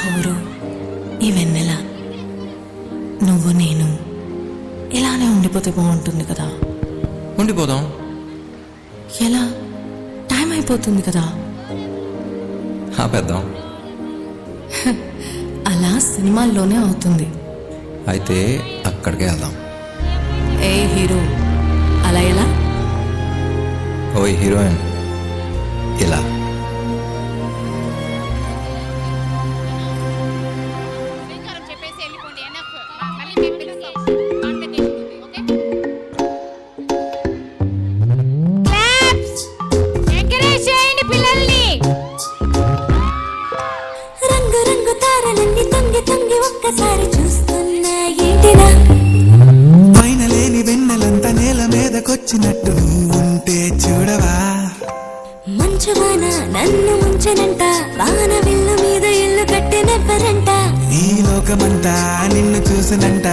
ఎవరు ఈ వెన్నెల? నువ్వు నేను ఇలానే ఉండిపోతే బాగుంటుంది కదా. ఉండిపోదాం. ఎలా? టైం అయిపోతుంది కదా. ఆపేద్దాం. అలా సినిమాల్లోనే అవుతుంది. అయితే అక్కడికే వెళ్దాం. ఏ హీరో అలా ఎలా? ఓయ్ హీరోయిన్ ఇలా. వచ్చినట్టు ఉంటే చూడవా, మంచువాన నన్ను ముంచనంట, వాన విల్లు మీద ఇల్లు కట్టినెవ్వరంట, ఈ లోకమంతా నిన్ను చూసినంట,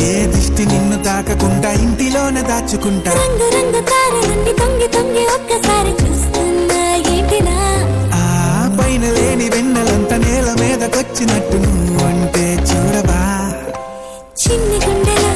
ఏ దిష్టి నిన్ను తాకకుండా ఇంటిలోనే దాచుకుంటా, రంగు రంగు తారలన్నీ తొంగి తొంగి ఒక్కసారి చూస్తున్నా ఏంటినా, ఆ పైన లేని వెన్నెలంతా నేల మీదకొచ్చినట్టు నువ్వు అంటే చూడవా, చిన్ని గుండెలో